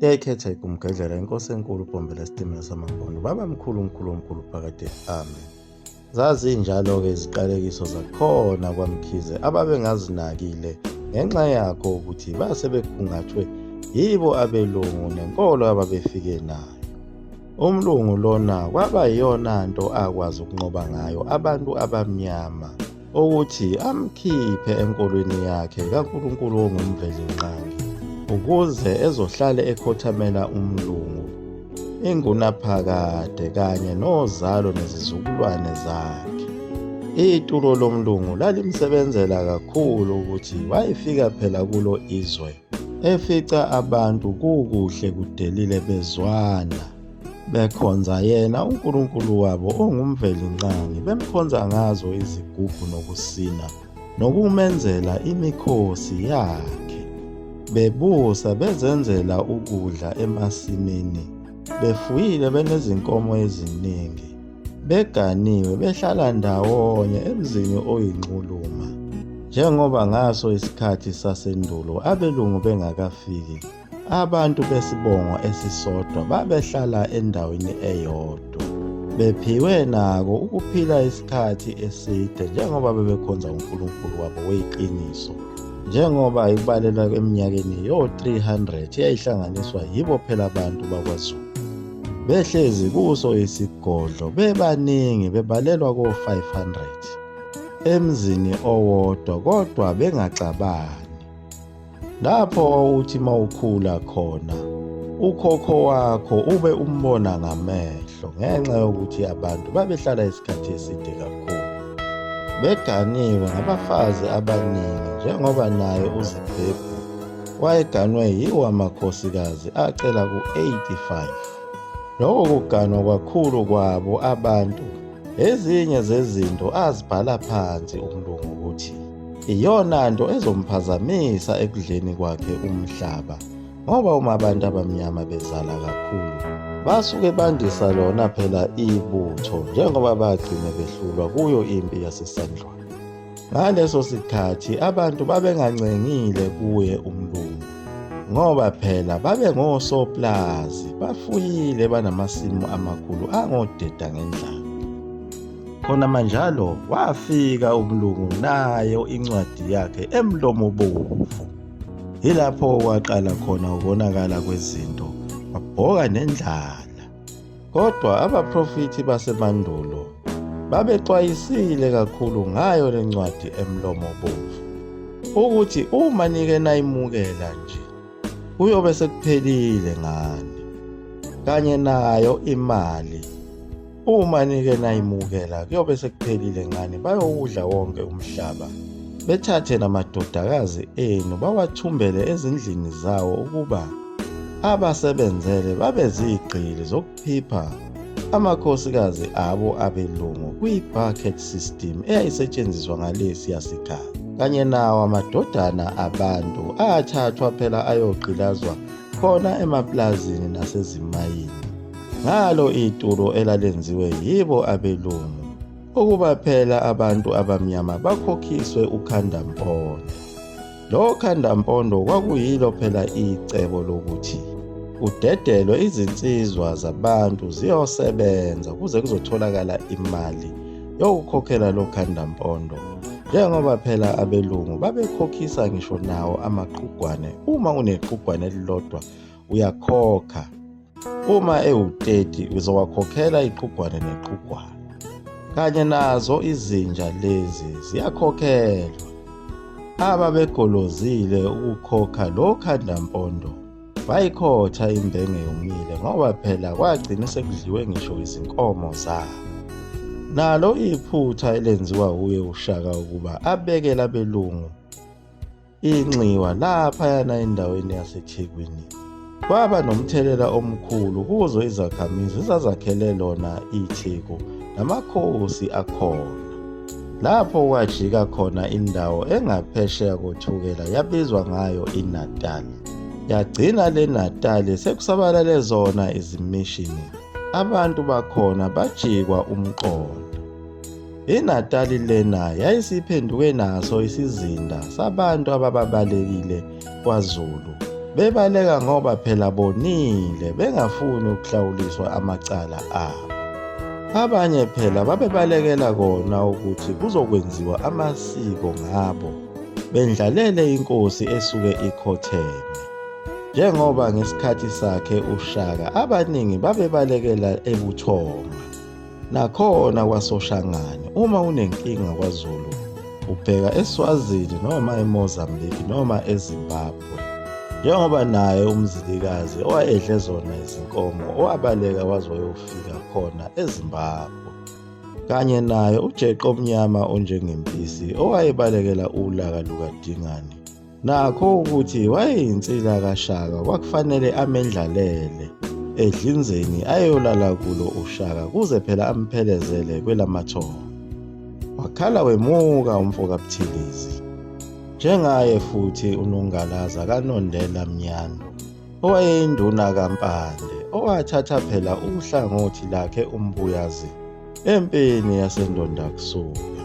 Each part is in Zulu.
Yayikhetha iGumgedlela inkosi enkulu uBhombela Isitimela samaBhunu baba mkhulu phakade. Amen. Zazinjalo-ke iziqalekiso zakhona kwaMkhize ababengazinakile ngenxa yakho ukuthi base bekhungathwe yibo abelungu nenkolo ababefike nayo. Umlungu lona kwaba yiyona nto akwazi ukunqoba ngayo abantu abamnyama ukuthi amkhiphe enkolweni yakhe kaNkulunkulu ongumvelinqangi ukuze ezohlale ekhothamela umlungu, ingunaphakade kanye nozalo nezizukulwane zakhe. Itulo lomlungu lalimsebenzela kakhulu ukuthi wayefika phela kulo izwe efica abantu kukuhle kudelile bezwana, bekhonza yena uNkulunkulu wabo ongumvelinqangi, bemkhonza ngazo izigubhu nokusina nokumenzela imikhosi yakhe. Bebusa bezenzela ukudla emasimini, befuyile benezinkomo eziningi, beganiwe behlala ndawonye emzini oyinquluma. Njengoba ngaso isikhathi sasendulo abelungu bengakafiki, abantu besibongo esisodwa babehlala endaweni eyodwa, bephiwe nako ukuphila isikhathi eside njengoba bebekhonza uNkulunkulu wabo weyiqiniso. Njengoba ikubalelwa eminyakeni yo-300 yayihlanganiswa yibo phela abantu bakwaZulu, behlezi kuso isigodlo bebaningi bebalelwa ko-500 emzini owodwa kodwa bengaxabani. Lapho uthi mawukhula khona ukhokho wakho ube umbona ngamehlo ngenxa yokuthi abantu babehlala isikhathi eside kakhulu, beganiwe ngabafazi abaningi njengoba naye uZibhebhu wayeganwe yiwo amakhosikazi acela ku-85. Lokho kuganwa kakhulu kwabo abantu ezinye zezinto azibhala phansi umlungu ukuthi iyona nto ezomphazamisa ekudleni kwakhe umhlaba, ngoba uma abantu abamnyama bezala kakhulu basuke bandisa lona phela ibutho njengoba bagcine behlulwa kuyo impi yasesandlwana. Ngaleso sikhathi abantu babengancengile kuye umlungu ngoba phela babengosoplazi, bafuyile banamasimu amakhulu angodeda ngendlala. Khona manjalo wafika umlungu nayo incwadi yakhe emlomo obovu. Yilapho waqala khona ukubonakala kwezinto, wabhoka nendlala. Kodwa abaprofiti basemandulo babexwayisile kakhulu ngayo le ncwadi emlomo obovu ukuthi uma nike nayimukela nje kuyobe sekuphelile ngani, kanye nayo imali uma nike nayimukela kuyobe sekuphelile ngani. Bayowudla wonke umhlaba, bethathe namadodakazi enu bawathumbele ezindlini zawo ukuba abasebenzele babe zigqili zokuphipha amakhosikazi abo abelungu kwi-bucket system eyayisetshenziswa ngalesi yasekhaya. Kanye nawo amadodana abantu athathwa phela ayogqilazwa khona emaplazini nasezimayini ngalo itulo elalenziwe yibo abelungu ukuba phela abantu abamnyama bakhokhiswe ukhandampondo. Lo khandampondo kwakuyilo phela icebo lokuthi kudedelwe izinsizwa zabantu ziyosebenza kuze kuzotholakala imali yokukhokhela lo khandampondo, njengoba phela abelungu babekhokhisa ngisho nawo amaqhugwane. Uma uneqhugwane elilodwa uyakhokha, uma ewu-30 uzowakhokhela iqhugwane neqhugwane. Kanye nazo izinja lezi ziyakhokhelwa. Ababegolozile ukukhokha lo khandampondo bayikhotha imbenge yomile ngoba phela kwagcina sekudliwe ngisho izinkomo zabo. Nalo iphutha elenziwa uye uShaka ukuba abekela abelungu inxiwa laphayana endaweni yaseThekwini kwaba nomthelela omkhulu kuzo izakhamizi ezazakhele lona itheku namakhosi akhona. Lapho kwajika khona indawo engaphesheya kothukela yabizwa ngayo iNatali. Yagcina le Natali sekusabalale zona izimishini, abantu bakhona bajikwa umqondo. INatali lena yayisiphenduke naso isizinda sabantu ababalekile kwaZulu bebaleka ngoba phela bonile bengafuni ukuhlawuliswa amacala abo. Abanye phela babebalekela kona ukuthi kuzokwenziwa amasiko ngabo, bendlalele inkosi esuke ikhotheme. Njengoba ngesikhathi sakhe uShaka abaningi babebalekela ebuthonga. Nakhona kwaSoshangane uma unenkinga kwaZulu ubheka eSwazini noma eMozambique noma eZimbabwe. Njengoba naye umzilikazi owayedle zona izinkomo owabaleka waze wayofika khona eZimbabwe. Kanye naye ujeqe omnyama onjengempisi owayebalekela ulaka lukaDingane. Nakho ukuthi wayeyinsila kaShaka kwakufanele amendlalele edlinzeni ayolala kulo uShaka kuze phela amphelezele kwelamathongo. Wakhala wemuka umfo kaButhilizi. Njengaye futhi uNongalaza kaNondela Mnyana owayeyinduna kaMpande owathatha phela uhlangothi lakhe uMbuyazi empini yaseNdondakusuka.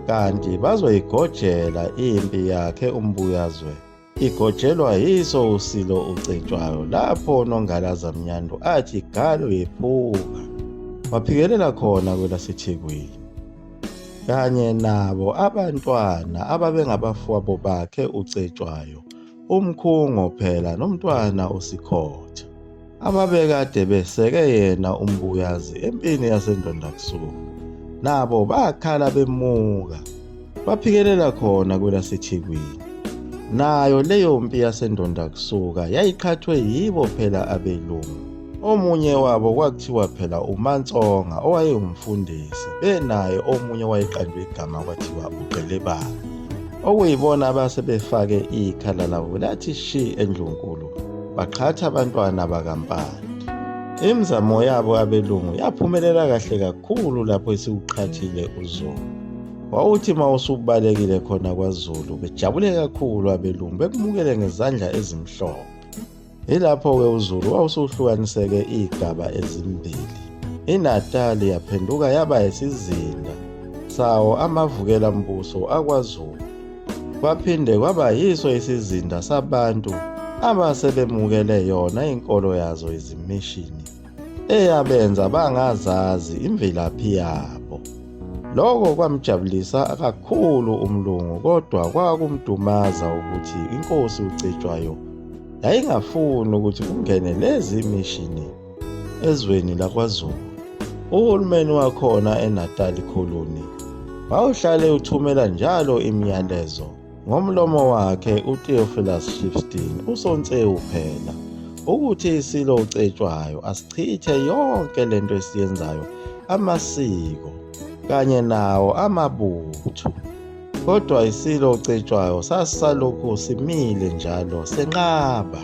Kanti bazoyigojela impi yakhe uMbuyazwe igojelwa yiso uSilo uCetshwayo lapho uNongalaza Mnyando athi galo yephuka waphikelela khona kwelaseThekwini. Kanye nabo abantwana ababengabafowabo bakhe uCetshwayo, uMkhungo phela nomntwana uSikhotha ababekade beseke yena uMbuyazi empini yaseNdondakusuka. Nabo bakhala bemuka baphikelela khona kwelaseThekwini. Nayo leyo mpi yaseNdondakusuka yayiqhathwe yibo phela abelungu. Omunye wabo kwakuthiwa phela uMantsonga owayengumfundisi, benaye omunye wayeqanjwe igama kwathiwa uGelebani, okuyibona abasebefake ikhala labo lathi shi eNdlunkulu baqhatha abantwana bakaMpande. Imizamo yabo abelungu yaphumelela kahle kakhulu lapho esiwuqhathile uZulu. Wawuthi mawusubalekile khona kwaZulu bejabule kakhulu abelungu bekumukele ngezandla ezimhlophe. Ilapho-ke uZulu wawusuhlukaniseke igaba ezimbili. iNatali yaphenduka yaba isizinda sawo amavukela mbuso akwaZulu. Kwaphinde kwaba yiso isizinda sabantu abasebemukele yona inkolo yazo izimishini eyabenza bangazazi imvelaphi yabo. Lokho kwamjabulisa kakhulu umlungu, kodwa kwakumdumaza ukuthi inkosi uCetshwayo yayingafuni ukuthi kungene lezi mishini ezweni lakwaZulu. Uhulumeni wakhona eNatali Colony wawuhlale uthumela njalo imiyalezo ngomlomo wakhe uTheophilus Shipstein uSontseu phela ukuthi iSilo uCetshwayo asichithe yonke lento esiyenzayo, amasiko kanye nawo amabutho. Kodwa iSilo uCetshwayo sasalokhu simile njalo senqaba.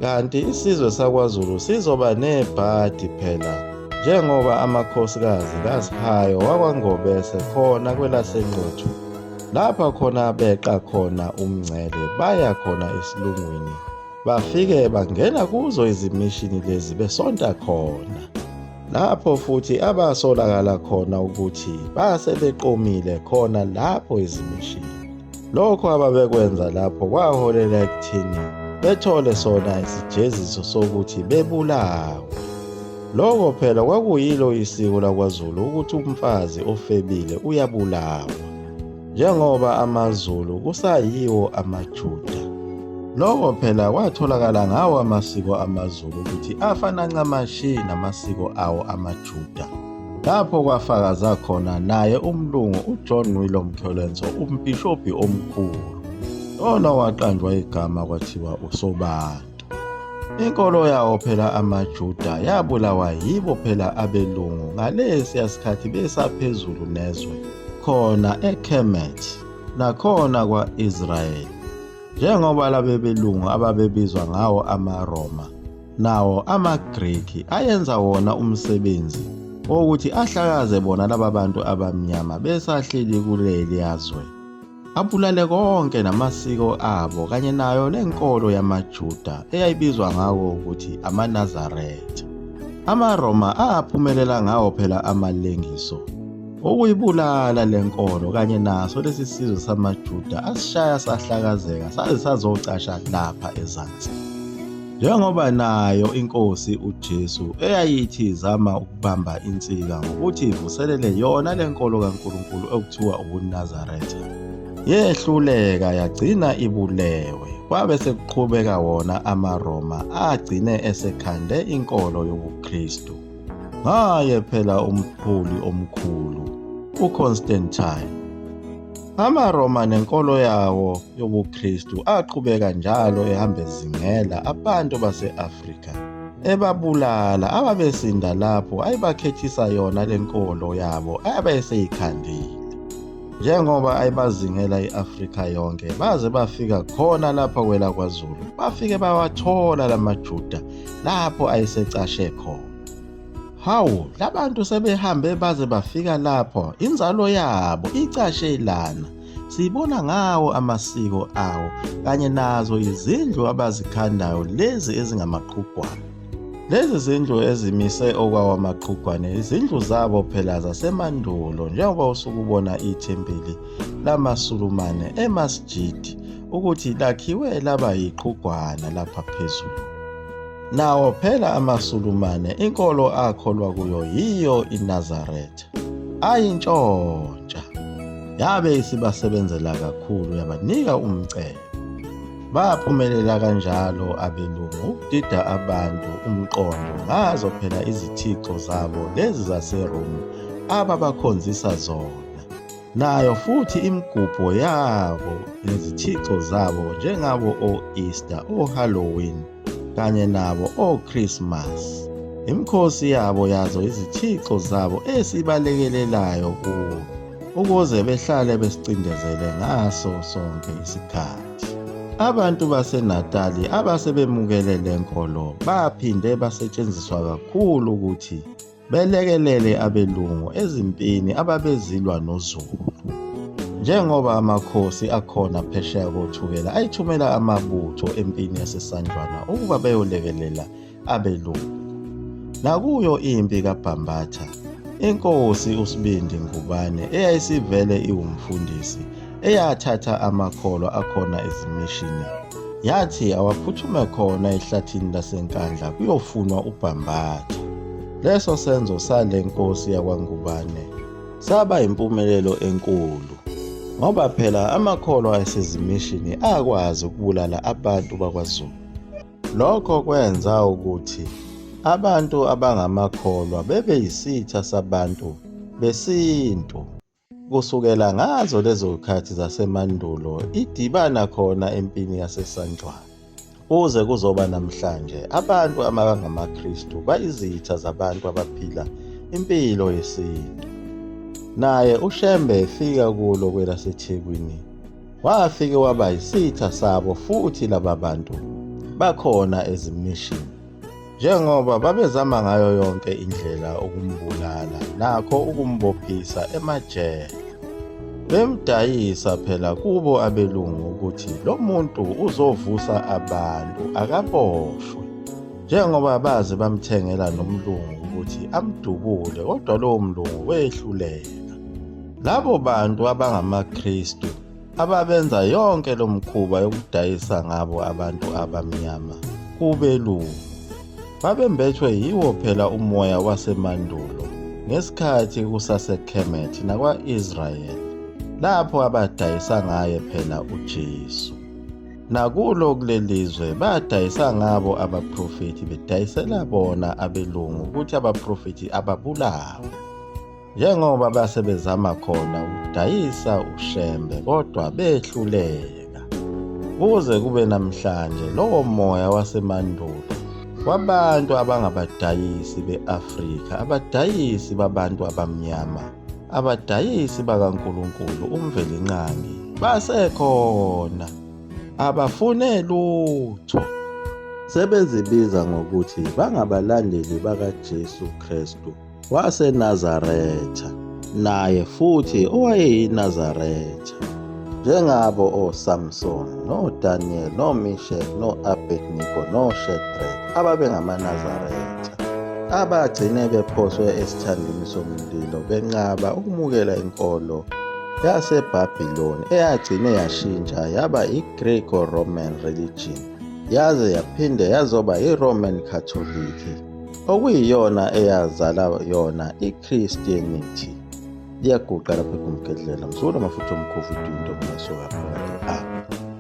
Kanti isizwe sakwaZulu sizoba nebhadi phela njengoba amakhosikazi kaSihayo wakwaNgobese khona kwelaseNquthu lapha khona beqa khona umngcele baya khona esilungwini, bafike bangena kuzo izimishini lezi besonta khona. Lapho futhi abasolakala khona ukuthi basebeqomile khona lapho izimishini. Lokho ababekwenza lapho kwaholela ekuthini bethole sona isijeziso sokuthi bebulawe. Lokho phela kwakuyilo isiko lakwaZulu ukuthi umfazi ofebile uyabulawa, njengoba amaZulu kusayiwo amaJuda. Lokho phela kwatholakala ngawo amasiko amaZulu ukuthi afana ncamashi namasiko awo amaJuda. Lapho kwafakaza khona naye umlungu uJohn William Mkholenso, umbhishobhi omkhulu, ona waqanjwa igama kwathiwa uSobantu. Inkolo yawo phela amaJuda yabulawa yibo phela abelungu ngalesi sikhathi besaphezulu nezwe khona eKemet nakhona kwa-Israyeli. Njengoba laba belungu ababebizwa ngawo amaRoma nawo amaGreki ayenza wona umsebenzi wokuthi ahlakaze bona laba bantu abamnyama besahleli kuleli yazwe, abulale konke namasiko abo kanye nayo lenkolo yamaJuda eyayibizwa ngawo ukuthi amaNazaretha. AmaRoma aphumelela ngawo phela amalengiso ukuyibulala lenkolo kanye naso lesi sizwe samaJuda asishaya sahlakazeka saze sazocasha lapha ezansi. Njengoba nayo inkosi uJesu eyayithi izama ukubamba insika ngokuthi ivuselele yona le nkolo kaNkulunkulu okuthiwa ubuNazaretha, yehluleka yagcina ibulewe. Kwabe sekuqhubeka wona amaRoma agcine esekhande inkolo yobuKristu. Ngaye phela umphuli omkhulu uConstantine. AmaRoma nenkolo yawo yobuKristu aqhubeka njalo ehamba ezingela abantu base-Afrika, ebabulala ababesinda lapho ayibakhethisa yona le nkolo yabo ayabeseyikhandile. Njengoba ayibazingela i-Afrika yonke baze bafika khona lapha kwela kwaZulu, bafike bawathola lamaJuda lapho ayesecashe khona. Hawu, labantu sebehambe baze bafika lapho, inzalo yabo icashe lana. Sibona ngawo amasiko awo kanye nazo izindlu abazikhandayo lezi ezingamaqhugwane. Lezi zindlu ezimise okwawo amaqhugwane izindlu zabo phela zasemandulo, njengoba usukubona ithempeli lamaSulumane eMasjid ukuthi lakhiwe laba yiqhugwana lapha phezulu. Nawo phela amaSulumane inkolo akholwa kuyo yiyo iNazaretha, ayintshontsha. Yabe isibasebenzela kakhulu, yabanika umcebo. Baphumelela kanjalo abelungu ukudida abantu umqondo ngazo phela izithixo zabo lezi zaseRome ababakhonzisa zona. Nayo futhi imigubho yabo nezithixo zabo njengabo o-Easter, o-Halloween kanye nabo o-Christmas. Imikhosi yabo yazo izithixo zabo esibalekelelayo kuwo ukuze behlale besicindezele ngaso sonke isikhathi. Abantu baseNatali abasebemukele le nkolo baphinde basetshenziswa kakhulu ukuthi belekelele abelungu ezimpini ababezilwa noZulu. Njengoba amakhosi akhona phesheya kothukela ayithumela amabutho empini yaseSanjwana ukuba beyolekelela abelungu. Nakuyo impi kaBhambatha, inkosi uSibindi Ngubane eyayisivele iwumfundisi eyathatha amakholwa akhona ezimishini, yathi awaphuthume khona ehlathini laseNkandla kuyofunwa uBhambatha. Leso senzo sale nkosi yakwaNgubane saba impumelelo enkulu, ngoba phela amakholwa asezimishini akwazi ukubulala abantu bakwaZulu. Lokho kwenza ukuthi abantu abangamakholwa bebe yisitha sabantu besintu. Kusukela ngazo lezo khathi zasemandulo idibana khona empini yaseSanjwana, kuze kuzoba namhlanje abantu abangamaKristu bayizitha zabantu abaphila impilo yesintu. Naye uShembe efika kulo kwelaseThekwini wafike waba yisitha sabo, futhi laba bantu bakhona ezimishini, njengoba babezama ngayo yonke indlela ukumbulala nakho ukumbophisa emajele. Bemdayisa phela kubo abelungu ukuthi lo muntu uzovusa abantu akaboshwe, njengoba baze bamthengela nomlungu ukuthi amdubule, kodwa lowo mlungu wehluleka. Labo bantu abangamaKristu ababenza yonke lo mkhuba yokudayisa ngabo abantu abamnyama kubelungu babembethwe yiwo phela umoya wasemandulo ngesikhathi kusaseKemet nakwa-Israyeli, lapho abadayisa ngaye phela uJesu. Nakulo kulelizwe badayisa ngabo abaprofeti, bedayisela bona abelungu ukuthi abaprofeti ababulawe, njengoba basebezama khona ukudayisa uShembe kodwa behluleka. Kuze kube namhlanje lowo moya wasemandulo wabantu abangabadayisi be-Afrika, abadayisi babantu abamnyama, abadayisi bakaNkulunkulu uMvelinqangi basekhona, abafune lutho. Sebezibiza ngokuthi bangabalandeli bakaJesu Kristu waseNazaretha, naye futhi owayeyiNazaretha, njengabo oSamson, noDaniel, noMeshach, no-Abednego, noShadrach ababengamaNazaretha, abagcine bephoswe esithandini somlilo benqaba ukumukela inkolo yaseBhabhiloni eyagcine yashintsha yaba i-Greco-Roman religion yaze yaphinde yazoba i-Roman Catholic, okuyiyona eyazala yona i-Christianity. Liyaguqa lapha eGumgedlela, mzukulu amafutha omkhovu idwinto mina soka phakathi apha.